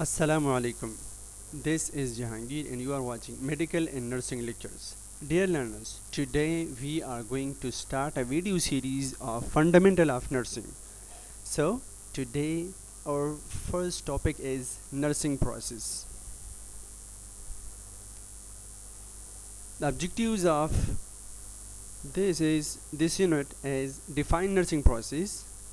Assalamu alaikum. This is Jahangir and you are watching Medical and Nursing Lectures. Dear learners, today we are going to start a video series of Fundamental of Nursing. So, today our first topic is nursing process. The objectives of this unit is define nursing process.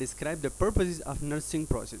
Describe the purposes of nursing process.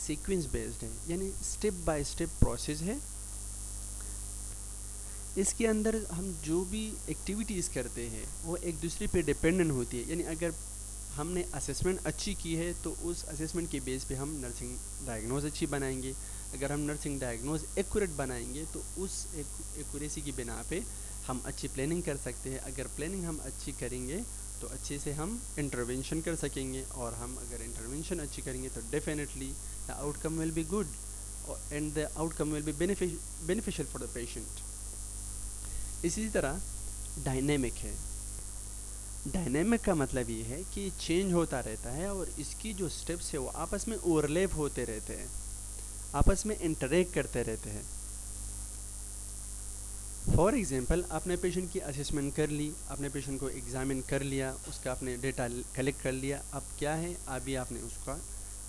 Sequence based ہے، یعنی step by step process ہے. اس کے اندر ہم جو بھی activities کرتے ہیں وہ ایک دوسرے پہ ڈپینڈنٹ ہوتی ہے. یعنی اگر ہم نے اسیسمنٹ اچھی کی ہے تو اس اسیسمنٹ کے بیس پہ ہم نرسنگ ڈائگنوز اچھی بنائیں گے. اگر ہم نرسنگ ڈائگنوز ایکوریٹ بنائیں گے تو اس ایکوریسی کی بنا پہ ہم اچھی پلاننگ کر سکتے ہیں. اگر پلاننگ ہم اچھی کریں گے تو اچھے سے ہم انٹروینشن کر سکیں گے، اور ہم اگر انٹروینشن اچھی کریں گے تو definitely the outcome will be good and the outcome will be beneficial for the patient. اسی طرح ڈائنامک ہے. ڈائنامک کا مطلب یہ ہے کہ چینج ہوتا رہتا ہے اور اس کی جو سٹیپس ہے وہ آپس میں اوورلیپ ہوتے رہتے ہیں، آپس میں انٹریکٹ کرتے رہتے ہیں. فار ایگزامپل آپ نے پیشنٹ کی اسیسمنٹ کر لی، آپ نے پیشنٹ کو ایگزامن کر لیا، اس کا آپ نے ڈیٹا کلیکٹ کر لیا. اب کیا ہے، ابھی آپ نے اس کا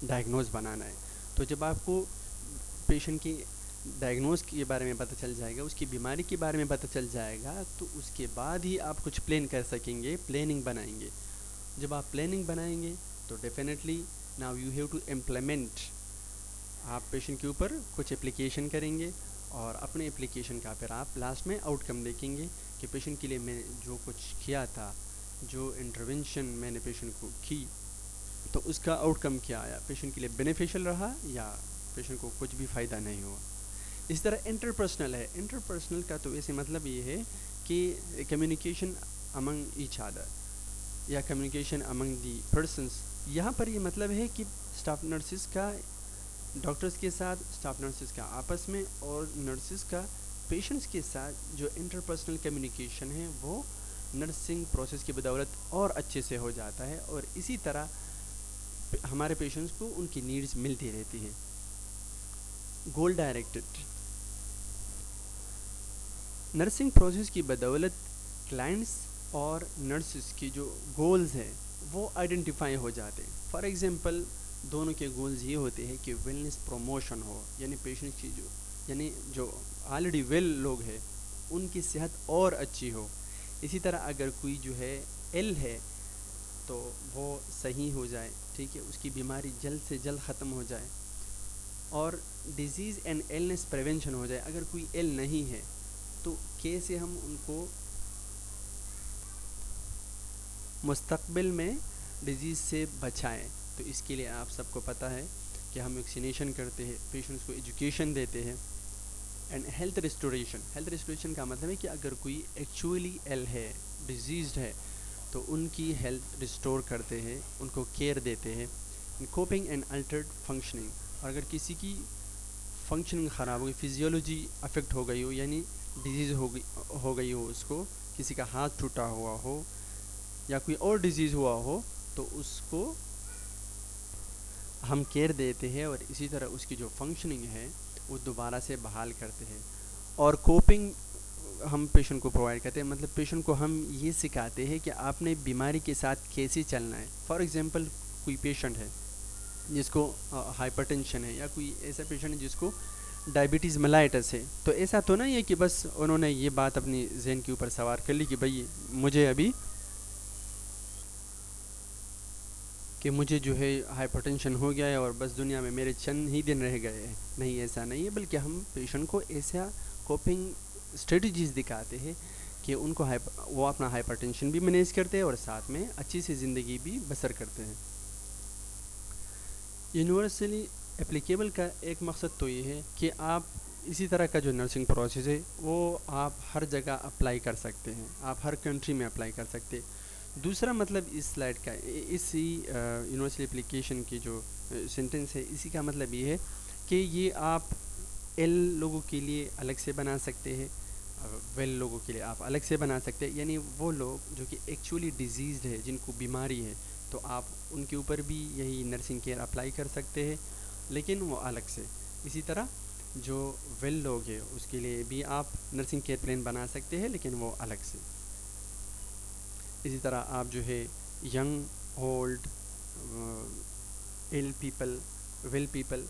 ڈائگنوز بنانا ہے. تو جب آپ کو پیشنٹ کی ڈائگنوز کے بارے میں پتہ چل جائے گا، اس کی بیماری کے بارے میں پتہ چل جائے گا، تو اس کے بعد ہی آپ کچھ پلان کر سکیں گے، پلاننگ بنائیں گے. جب آپ پلاننگ بنائیں گے تو definitely now you have to implement. آپ پیشنٹ کے اوپر کچھ اپلیکیشن کریں گے اور اپنے اپلیکیشن کا پھر آپ لاسٹ میں آؤٹ کم دیکھیں گے کہ پیشنٹ کے لیے میں نے جو کچھ کیا تھا، جو انٹروینشن میں نے پیشنٹ کو کی، تو اس کا آؤٹ کم کیا آیا، پیشنٹ کے لیے بینیفیشیل رہا یا پیشنٹ کو کچھ بھی فائدہ نہیں ہوا. اس طرح انٹرپرسنل ہے. انٹرپرسنل کا تو ویسے مطلب یہ ہے کہ کمیونیکیشن امنگ ایچ ادر یا کمیونیکیشن امنگ دی پرسنس. یہاں پر یہ مطلب ہے کہ اسٹاف نرسز کا ڈاکٹرز کے ساتھ، اسٹاف نرسز کا آپس میں، اور نرسز کا پیشنٹس کے ساتھ جو انٹرپرسنل کمیونیکیشن ہے وہ نرسنگ پروسیس کی بدولت اور اچھے سے ہو جاتا ہے، اور اسی طرح ہمارے پیشنٹس کو ان کی نیڈز ملتی رہتی ہیں. Goal directed. نرسنگ پروسیس کی بدولت کلائنٹس اور نرسز کی جو گولز ہیں وہ آئیڈینٹیفائی ہو جاتے ہیں. فار ایگزامپل دونوں کے گولز یہ ہوتے ہیں کہ ویلنس پروموشن ہو، یعنی پیشنٹ کی جو آلریڈی ویل لوگ ہیں ان کی صحت اور اچھی ہو. اسی طرح اگر کوئی جو ہے ایل ہے تو وہ صحیح ہو جائے، ٹھیک ہے، اس کی بیماری جلد سے جلد ختم ہو جائے، اور ڈیزیز اینڈ ایلنس پریونشن ہو جائے. اگر کوئی ایل نہیں ہے تو کیسے ہم ان کو مستقبل میں ڈیزیز سے بچائیں. تو اس کے لیے آپ سب کو پتہ ہے کہ ہم ویکسینیشن کرتے ہیں، پیشنٹس کو ایجوکیشن دیتے ہیں. And health restoration. Health restoration کا مطلب ہے کہ اگر کوئی ایکچولی ایل ہے، ڈیزیزڈ ہے، تو ان کی ہیلتھ ریسٹور کرتے ہیں، ان کو کیئر دیتے ہیں. Coping and altered functioning. اور اگر کسی کی فنکشننگ خراب ہو گئی، فزیولوجی افیکٹ ہو گئی ہو، یعنی ڈیزیز ہو گئی ہو، اس کو کسی کا ہاتھ ٹوٹا ہوا ہو یا کوئی اور ڈیزیز ہوا ہو، تو اس کو ہم کیئر دیتے ہیں، اور اسی طرح اس کی جو فنکشننگ ہے وہ دوبارہ سے بحال کرتے ہیں. اور کوپنگ ہم پیشنٹ کو پرووائڈ کرتے ہیں. مطلب پیشنٹ کو ہم یہ سکھاتے ہیں کہ آپ نے بیماری کے ساتھ کیسے چلنا ہے. فار ایگزامپل کوئی پیشنٹ ہے جس کو ہائپر ٹینشن ہے، یا کوئی ایسا پیشنٹ ہے جس کو ڈائبٹیز ملائٹس ہے، تو ایسا تو نہیں ہے کہ بس انہوں نے یہ بات اپنی ذہن کے اوپر سوار کر لی کہ بھئی مجھے جو ہے ہائپر ٹینشن ہو گیا ہے اور بس دنیا میں میرے چند ہی دن رہ گئے ہیں. نہیں، ایسا نہیں ہے، بلکہ ہم پیشنٹ کو ایسا کوپنگ اسٹریٹجیز دکھاتے ہیں کہ ان کو وہ اپنا ہائپر ٹینشن بھی مینیج کرتے ہیں اور ساتھ میں اچھی سی زندگی بھی بسر کرتے ہیں. یونیورسلی اپلیکیبل کا ایک مقصد تو یہ ہے کہ آپ اسی طرح کا جو نرسنگ پروسیس ہے وہ آپ ہر جگہ اپلائی کر سکتے ہیں، آپ ہر کنٹری میں اپلائی کر سکتے. دوسرا مطلب اس سلائڈ کا، اسی یونیورسل اپلیکیشن کی جو سینٹنس ہے، اسی کا مطلب یہ ہے کہ یہ آپ ایل لوگوں کے لیے الگ سے بنا سکتے ہیں، ویل لوگوں کے لیے آپ الگ سے بنا سکتے ہیں. یعنی وہ لوگ جو کہ ایکچولی ڈیزیزڈ ہے، جن کو بیماری ہے، تو آپ ان کے اوپر بھی یہی نرسنگ کیئر اپلائی کر سکتے ہیں، لیکن وہ الگ سے. اسی طرح جو ویل لوگ ہیں اس کے لیے بھی آپ نرسنگ کیئر پلان بنا سکتے ہیں، لیکن وہ الگ سے. اسی طرح آپ جو ہے young, old, ill people, well people,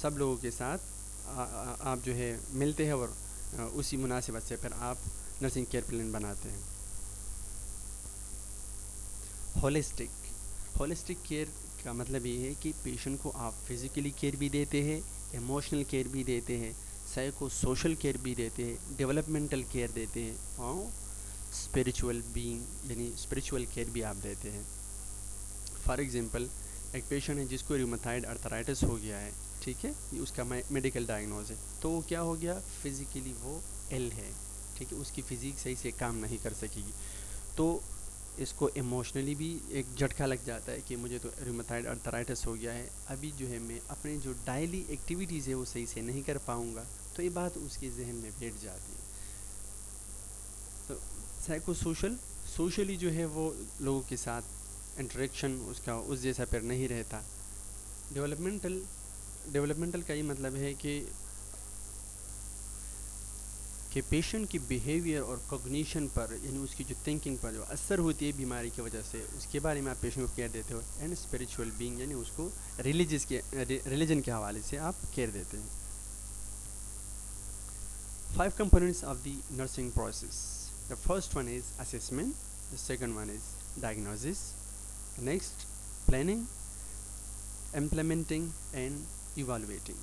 سب لوگوں کے ساتھ آپ جو ہے ملتے ہیں، اور اسی مناسبت سے پھر آپ نرسنگ کیئر پلان بناتے ہیں. ہولسٹک کیئر کا مطلب یہ ہے کہ پیشنٹ کو آپ فزیکلی کیئر بھی دیتے ہیں، ایموشنل کیئر بھی دیتے ہیں، سائیکو سوشل کیئر بھی دیتے ہیں، ڈیولپمنٹل کیئر دیتے ہیں، اور اسپریچول بینگ یعنی اسپریچول کیئر بھی آپ دیتے ہیں. فار ایگزامپل ایک پیشنٹ ہے جس کو ریومیٹائڈ آرتھرائٹس ہو گیا ہے، ٹھیک ہے، یہ اس کا میڈیکل ڈائگنوز ہے. تو وہ کیا ہو گیا، فزیکلی وہ ایل ہے، ٹھیک ہے، اس کی فزیک صحیح سے کام نہیں کر سکے گی. تو اس کو ایموشنلی بھی ایک جھٹکا لگ جاتا ہے کہ مجھے تو ریومیٹائڈ آرتھرائٹس ہو گیا ہے، ابھی جو ہے میں اپنے جو ڈیلی ایکٹیویٹیز ہے وہ صحیح سے نہیں کر پاؤں گا. تو یہ بات اس کے ذہن میں بیٹھ جاتی ہے. تو سائیکو سوشلی جو ہے وہ لوگوں کے ساتھ انٹریکشن اس کا اس جیسا پھر نہیں رہتا. ڈیولپمنٹل کا یہ مطلب ہے کہ پیشنٹ کی بیہیویئر اور کوگنیشن پر یعنی اس کی جو تھنکنگ پر جو اثر ہوتی ہے بیماری کی وجہ سے، اس کے بارے میں آپ پیشنٹ کو کیئر دیتے ہو. اینڈ اسپریچول بینگ یعنی اس کو ریلیجن کے حوالے سے آپ کیئر دیتے ہیں. 5 components of the nursing process. The first one is assessment, the second one is diagnosis, next planning, implementing and evaluating.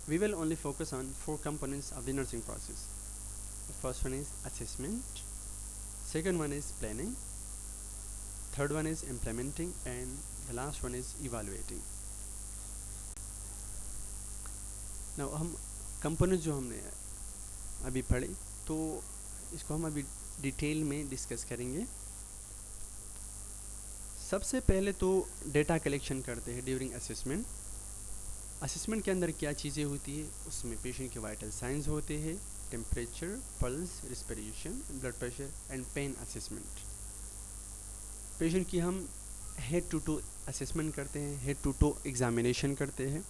We will only focus on 4 components of the nursing process. The first one is assessment, second one is planning, third one is implementing, and the last one is evaluating. Now ہم component جو ہم نے ابھی پڑھی تو اس کو ہم ابھی ڈیٹیل میں ڈسکس کریں گے. سب سے پہلے تو ڈیٹا کلیکشن کرتے ہیں ڈیورنگ اسسمنٹ. اسسمنٹ کے اندر کیا چیزیں ہوتی ہے، اس میں پیشنٹ کے وائٹل سائنز ہوتے ہیں، temperature, pulse, respiration, blood pressure and pain assessment. Patient کی ہم ہیڈ ٹو ٹو اسسمنٹ کرتے ہیں، ہیڈ ٹو ٹو ایگزامینیشن کرتے ہیں.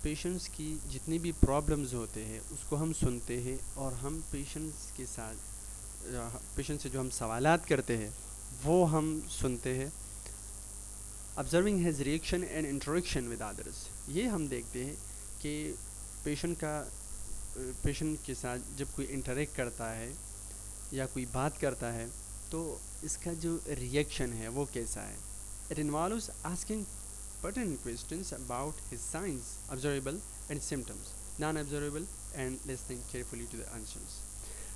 پیشنٹس کی جتنی بھی پرابلمز ہوتے ہیں اس کو ہم سنتے ہیں، اور ہم پیشنٹس کے ساتھ پیشنٹ سے جو ہم سوالات کرتے ہیں وہ ہم سنتے ہیں. Observing has reaction and interaction with others, یہ ہم دیکھتے ہیں کہ پیشنٹ کے ساتھ جب کوئی انٹریکٹ کرتا ہے یا کوئی بات کرتا ہے تو اس کا جو ریئیکشن ہے وہ کیسا ہے. It involves asking pertinent questions about his signs, observable and symptoms, non-observable, and listening carefully to the answers.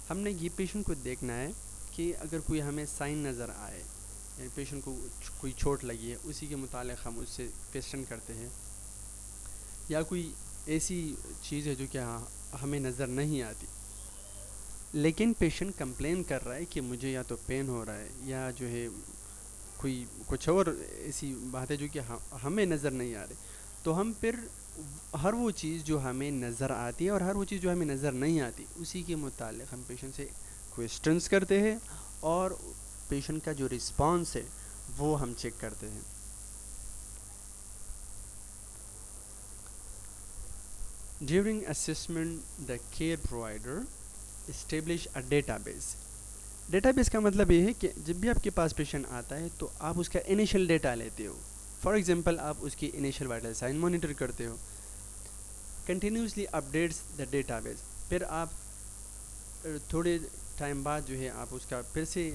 ہم نے یہ پیشنٹ کو دیکھنا ہے کہ اگر کوئی ہمیں سائن نظر آئے، یعنی پیشنٹ کو کوئی چوٹ لگی ہے، اسی کے متعلق ہم اس سے کویسچن کرتے ہیں، یا کوئی ایسی چیز ہے جو کہ ہمیں نظر نہیں آتی لیکن پیشنٹ کمپلین کر رہا ہے کہ مجھے یا تو پین ہو رہا ہے یا جو ہے کوئی کچھ اور ایسی بات ہے جو کہ ہمیں نظر نہیں آ رہی، تو ہم پھر ہر وہ چیز جو ہمیں نظر آتی ہے اور ہر وہ چیز جو ہمیں نظر نہیں آتی اسی کے متعلق ہم پیشنٹ سے کویسچنس کرتے ہیں، اور پیشنٹ کا جو رسپانس ہے وہ ہم چیک کرتے ہیں. During assessment the care provider establish a data base. Data base کا مطلب یہ ہے کہ جب بھی آپ کے پاس پیشنٹ آتا ہے تو آپ اس کا انیشیل ڈیٹا لیتے ہو. فار ایگزامپل آپ اس کی انیشیل وائٹل سائن مانیٹر کرتے ہو، continuously updates the database. پھر آپ تھوڑے ٹائم بعد جو ہے آپ اس کا پھر سے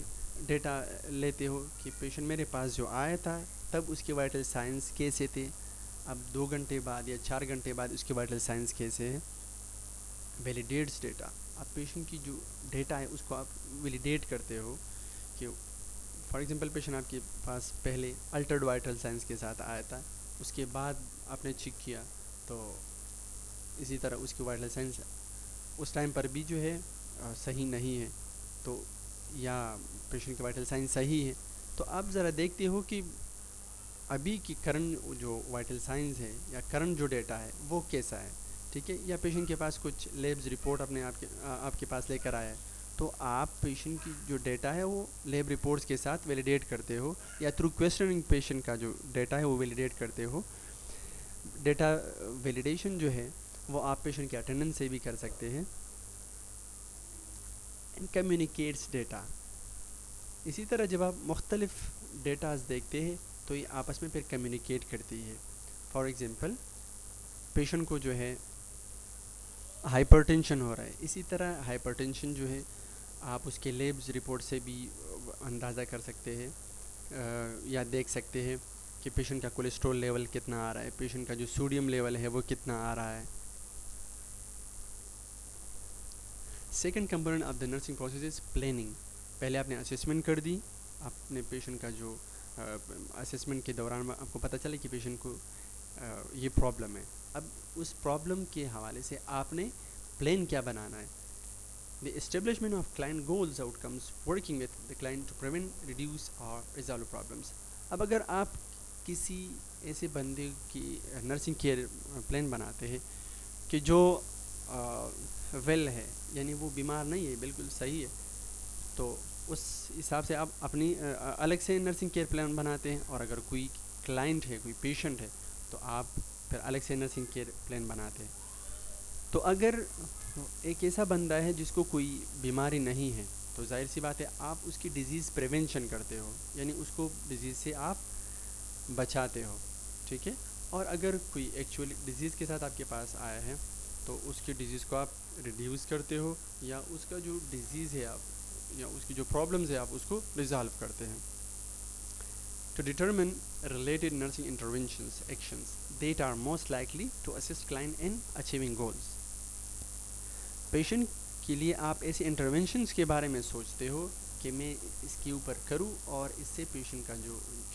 ڈیٹا لیتے ہو کہ پیشنٹ میرے پاس جو آیا تھا تب اس کے وائٹل سائنس کیسے تھے، اب 2 گھنٹے بعد یا 4 گھنٹے بعد اس کے وائٹل سائنس کیسے ہیں. ویلیڈیٹس ڈیٹا، آپ پیشنٹ کی جو ڈیٹا ہے اس کو آپ ویلیڈیٹ کرتے ہو کہ فار ایگزامپل پیشنٹ آپ کے پاس پہلے الٹرڈ وائٹل سائنس کے ساتھ آیا تھا، اس کے بعد آپ نے چیک کیا تو اسی طرح اس کی وائٹل سائنس اس ٹائم پر بھی جو ہے صحیح نہیں ہے، تو یا پیشنٹ کی وائٹل سائنس صحیح ہے، تو آپ ذرا دیکھتے ہو کہ ابھی کی کرنٹ جو وائٹل سائنس ہے یا کرنٹ جو ڈیٹا ہے وہ کیسا ہے، ٹھیک ہے. یا پیشنٹ کے پاس کچھ لیبز رپورٹ اپنے آپ کے پاس لے کر آیا ہے تو آپ پیشنٹ کی جو ڈیٹا ہے وہ لیب رپورٹس کے ساتھ ویلیڈیٹ کرتے ہو، یا تھرو کویسچننگ پیشنٹ کا جو ڈیٹا ہے وہ ویلیڈیٹ کرتے ہو. ڈیٹا ویلیڈیشن جو ہے وہ آپ پیشنٹ کے اٹینڈنس سے بھی کر سکتے ہیں. اینڈ کمیونیکیٹس ڈیٹا، اسی طرح جب آپ مختلف ڈیٹاز دیکھتے ہیں تو یہ آپس میں پھر کمیونیکیٹ کرتی ہے. فار ایگزامپل پیشنٹ کو جو ہے ہائپر ٹینشن ہو رہا ہے، اسی طرح ہائپر ٹینشن جو ہے آپ اس کے لیبز رپورٹ سے بھی اندازہ کر سکتے ہیں یا دیکھ سکتے ہیں کہ پیشنٹ کا کولیسٹرول لیول کتنا آ رہا ہے، پیشنٹ کا جو سوڈیم لیول ہے وہ کتنا آ رہا ہے۔ Second component of the nursing process is planning. پہلے آپ نے اسیسمنٹ کر دی، اپنے پیشنٹ کا جو اسیسمنٹ کے دوران آپ کو پتہ چلے کہ پیشنٹ کو یہ پرابلم ہے، اب اس پرابلم کے حوالے سے آپ نے پلان کیا بنانا ہے۔ The establishment of client goals outcomes working with the client to prevent, reduce or resolve problems۔ اب اگر آپ کسی ایسے بندے کی نرسنگ کیئر پلان بناتے ہیں کہ جو ویل ہے، یعنی وہ بیمار نہیں ہے، بالکل صحیح ہے، تو اس حساب سے آپ اپنی الگ سے نرسنگ کیئر پلان بناتے ہیں، اور اگر کوئی کلائنٹ ہے، کوئی پیشنٹ ہے، تو آپ پھر الگ سے نرسنگ کیئر پلان بناتے ہیں۔ تو اگر ایک ایسا بندہ ہے جس کو کوئی بیماری نہیں ہے، تو ظاہر سی بات ہے آپ اس کی ڈیزیز پریونشن کرتے ہو، یعنی اس کو ڈیزیز سے آپ بچاتے ہو، ٹھیک ہے۔ اور اگر کوئی ایکچولی ڈیزیز کے ساتھ آپ کے پاس آیا ہے تو اس کی ڈیزیز کو آپ ریڈیوس کرتے ہو، یا اس کا جو ڈیزیز ہے آپ، یا اس کی جو پرابلمز ہے آپ اس کو ریزالو کرتے ہیں۔ To determine related nursing interventions actions that are most likely to assist client in achieving goals۔ Patient کے لیے آپ ایسے انٹرونشنس کے بارے میں سوچتے ہو کہ میں اس کے اوپر کروں اور اس سے پیشنٹ کا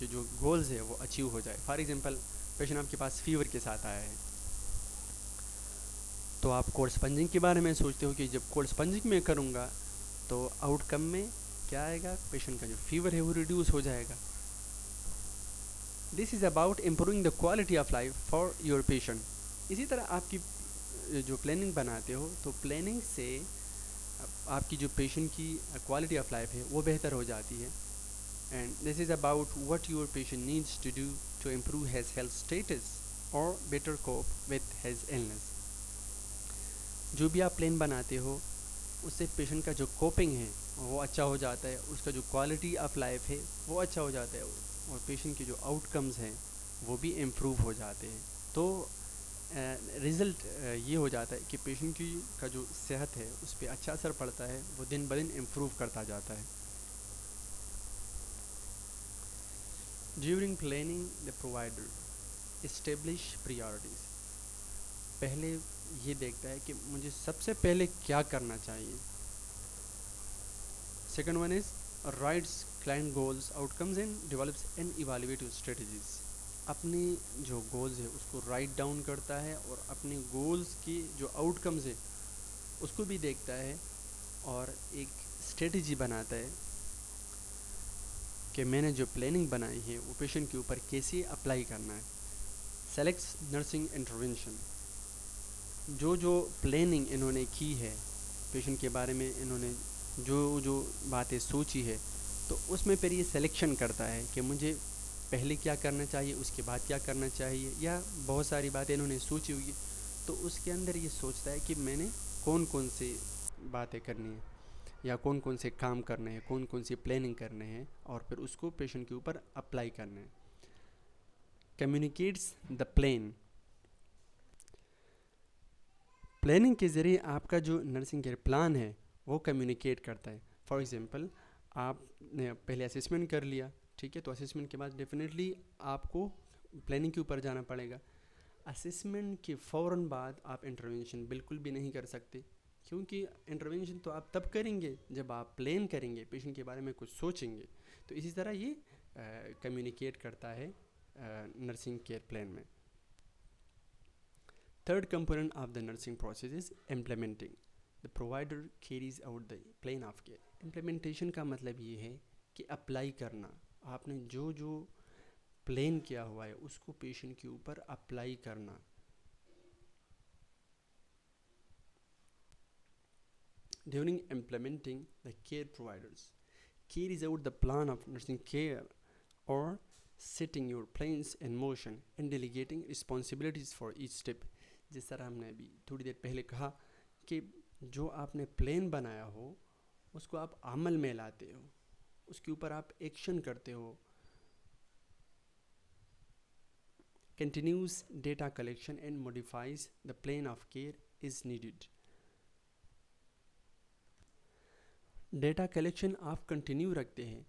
جو گولز ہے وہ اچیو ہو جائے۔ فار ایگزامپل پیشنٹ آپ کے پاس فیور کے ساتھ آیا ہے، تو آپ کولڈ سپنجنگ کے بارے میں سوچتے ہو کہ جب کولڈ سپنجنگ میں کروں گا تو آؤٹ کم میں کیا آئے گا، پیشنٹ کا جو فیور ہے وہ ریڈیوس ہو جائے گا۔ This is about improving the quality of life for your patient. اسی طرح آپ کی جو پلاننگ بناتے ہو تو پلاننگ سے آپ کی جو پیشنٹ کی کوالٹی آف لائف ہے وہ بہتر ہو جاتی ہے۔ And this is about what your patient needs to do to improve his health status اور better cope with his illness. جو بھی آپ پلان بناتے ہو اس سے پیشنٹ کا جو کوپنگ ہے وہ اچھا ہو جاتا ہے، اس کا جو کوالٹی آف لائف ہے وہ اچھا ہو جاتا ہے، اور پیشنٹ کے جو آؤٹ کمز ہیں وہ بھی امپروو ہو جاتے ہیں۔ تو رزلٹ یہ ہو جاتا ہے کہ پیشنٹ کی کا جو صحت ہے اس پہ اچھا اثر پڑتا ہے، وہ دن بدن امپروو کرتا جاتا ہے۔ During planning the provider establish priorities. پہلے یہ دیکھتا ہے کہ مجھے سب سے پہلے کیا کرنا چاہیے۔ Second one is writes client goals outcomes and develops an evaluative strategies. اپنے جو گولز ہے اس کو رائٹ ڈاؤن کرتا ہے، اور اپنے گولز کی جو آؤٹ کمز ہے اس کو بھی دیکھتا ہے، اور ایک اسٹریٹجی بناتا ہے کہ میں نے جو پلاننگ بنائی ہے وہ پیشنٹ کے اوپر کیسے اپلائی کرنا ہے۔ Selects nursing intervention. جو پلاننگ انہوں نے کی ہے پیشنٹ کے بارے میں، انہوں نے جو باتیں سوچی ہے، تو اس میں پھر یہ سلیکشن کرتا ہے کہ مجھے پہلے کیا کرنا چاہیے، اس کے بعد کیا کرنا چاہیے، یا بہت ساری باتیں انہوں نے سوچی ہوئی، تو اس کے اندر یہ سوچتا ہے کہ میں نے کون سی باتیں کرنی ہیں، یا کون سے کام کرنے ہیں، کون سی پلاننگ کرنے ہیں، اور پھر اس کو پیشنٹ کے اوپر اپلائی کرنا ہے۔ Communicates the plan. پلاننگ کے ذریعے آپ کا جو نرسنگ کیئر پلان ہے وہ کمیونیکیٹ کرتا ہے۔ فار ایگزامپل آپ نے پہلے اسیسمنٹ کر لیا، ٹھیک ہے، تو اسیسمنٹ کے بعد ڈیفینیٹلی آپ کو پلاننگ کے اوپر جانا پڑے گا۔ اسیسمنٹ کے فوراً بعد آپ انٹرونشن بالکل بھی نہیں کر سکتے، کیونکہ انٹرونشن تو آپ تب کریں گے جب آپ پلان کریں گے، پیشنٹ کے بارے میں کچھ سوچیں گے۔ تو اسی طرح یہ کمیونیکیٹ کرتا ہے نرسنگ کیئر پلان میں۔ Third component of the nursing process is implementing. The provider carries out the plan of care. Implementation کا مطلب یہ ہے کہ اپلائی کرنا، آپ نے جو پلان کیا ہوا ہے اس کو پیشنٹ کے اوپر اپلائی کرنا۔ During implementing, the care providers carries out the plan of nursing care or setting your plans in motion and delegating responsibilities for each step۔ جس طرح ہم نے ابھی تھوڑی دیر پہلے کہا کہ جو آپ نے پلان بنایا ہو اس کو آپ عمل میں لاتے ہو، اس کے اوپر آپ ایکشن کرتے ہو۔ Continuous data collection and modifies the plan of care is needed۔ Data collection آپ کنٹینیو رکھتے ہیں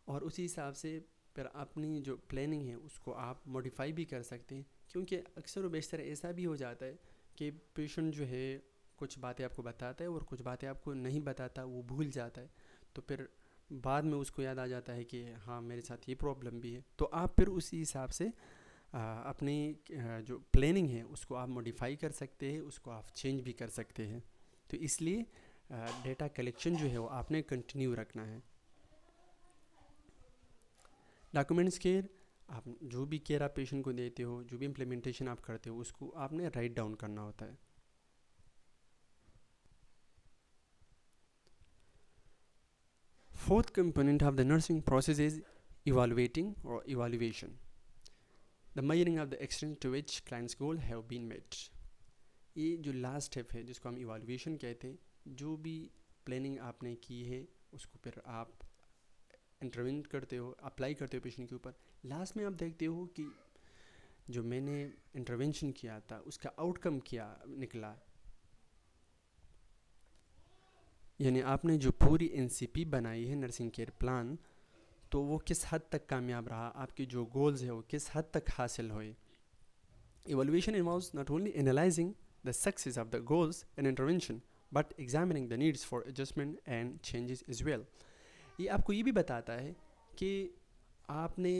اور اسی حساب سے پھر اپنی جو پلاننگ ہے اس کو آپ موڈیفائی بھی کر سکتے ہیں، کیونکہ اکثر و بیشتر ایسا بھی ہو جاتا ہے کہ پیشنٹ جو ہے کچھ باتیں آپ کو بتاتا ہے اور کچھ باتیں آپ کو نہیں بتاتا، وہ بھول جاتا ہے، تو پھر بعد میں اس کو یاد آ جاتا ہے کہ ہاں میرے ساتھ یہ پرابلم بھی ہے، تو آپ پھر اسی حساب سے اپنی جو پلاننگ ہے اس کو آپ موڈیفائی کر سکتے ہیں، اس کو آپ چینج بھی کر سکتے ہیں. تو اس لیے ڈیٹا کلیکشن جو ہے وہ آپ نے کنٹینیو رکھنا ہے. ڈاکومنٹس کیئر، آپ جو بھی کیئر آپ پیشنٹ کو دیتے ہو، جو بھی امپلیمنٹیشن آپ کرتے ہو، اس کو آپ نے رائٹ ڈاؤن کرنا ہوتا ہے. Fourth component of the nursing process is evaluating or evaluation. The measuring of the extent to which client's goal have been met. یہ جو لاسٹ اسٹیپ ہے جس کو ہم ایوالویشن کہتے ہیں، جو بھی پلاننگ آپ نے کی ہے اس کو پھر آپ انٹروین کرتے ہو، اپلائی کرتے ہو پیشنٹ کے اوپر. لاسٹ میں آپ دیکھتے ہو کہ جو میں نے انٹروینشن کیا تھا اس کا آؤٹ کم کیا نکلا، یعنی آپ نے جو پوری NCP بنائی ہے نرسنگ کیئر پلان، تو وہ کس حد تک کامیاب رہا، آپ کے جو گولز ہیں وہ کس حد تک حاصل ہوئے. Evaluation involves not only analyzing the success of the goals and intervention but examining the needs for adjustment and changes as well. یہ آپ کو یہ بھی بتاتا ہے کہ آپ نے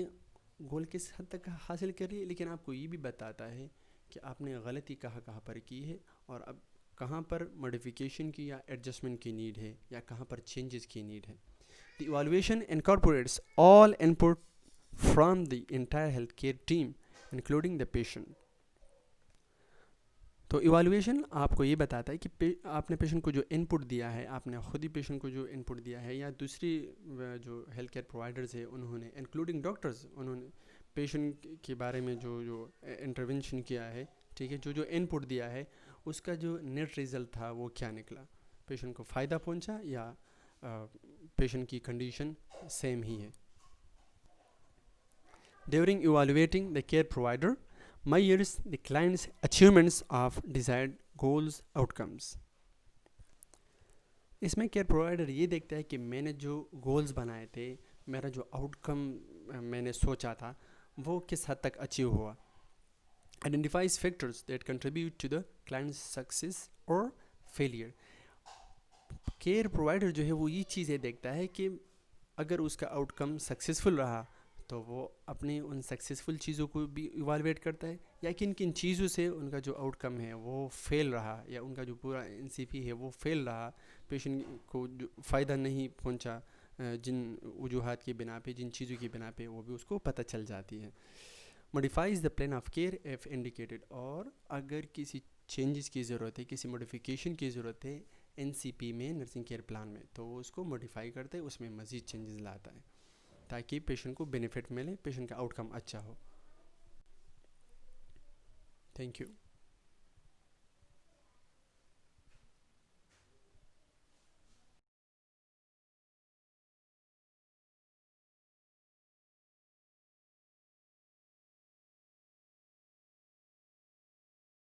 گول کس حد تک حاصل کری، لیکن آپ کو یہ بھی بتاتا ہے کہ آپ نے غلطی کہاں پر کی ہے اور اب کہاں پر موڈیفیکیشن کی یا ایڈجسٹمنٹ کی نیڈ ہے یا کہاں پر چینجز کی نیڈ ہے. The evaluation incorporates all input from the entire healthcare team including the patient. تو ایوالویشن آپ کو یہ بتاتا ہے کہ آپ نے پیشنٹ کو جو ان پٹ دیا ہے، آپ نے خود ہی پیشنٹ کو جو ان پٹ دیا ہے یا دوسری جو ہیلتھ کیئر پرووائڈرز ہیں انہوں نے انکلوڈنگ ڈاکٹرز، انہوں نے پیشنٹ کے بارے میں جو انٹروینشن کیا ہے، ٹھیک ہے، جو ان پٹ دیا ہے اس کا جو نیٹ ریزلٹ تھا وہ کیا نکلا، پیشنٹ کو فائدہ پہنچا یا پیشنٹ کی کنڈیشن سیم ہی ہے. During evaluating the care provider measures the client's achievements of desired goals outcomes. اس میں کیئر پرووائڈر یہ دیکھتا ہے کہ میں نے جو گولز بنائے تھے، میرا جو آؤٹ کم میں نے سوچا تھا وہ کس حد تک اچیو ہوا. Identifies factors that contribute to the client's success or failure. Care provider جو ہے وہ یہ چیزیں دیکھتا ہے کہ اگر اس کا آؤٹ کم سکسیزفل رہا تو وہ اپنی ان سکسیزفل چیزوں کو بھی ایوالویٹ کرتا ہے، یا کن کن چیزوں سے ان کا جو آؤٹ کم ہے وہ فیل رہا یا ان کا جو پورا NCP ہے وہ فیل رہا، پیشنٹ کو جو فائدہ نہیں پہنچا، جن وجوہات کی بنا پہ، جن چیزوں کی بنا پہ، وہ بھی اس کو پتہ چل جاتی ہے. Modifies the plan of care if indicated. اور اگر کسی چینجز کی ضرورت ہے، کسی موڈیفیکیشن کی ضرورت ہے NCP میں، نرسنگ کیئر پلان میں، تو وہ اس کو موڈیفائی کرتے ہیں، اس میں مزید چینجز لاتا ہے تاکہ پیشنٹ کو بینیفٹ ملے، پیشنٹ کا آؤٹ کم اچھا ہو. Thank you.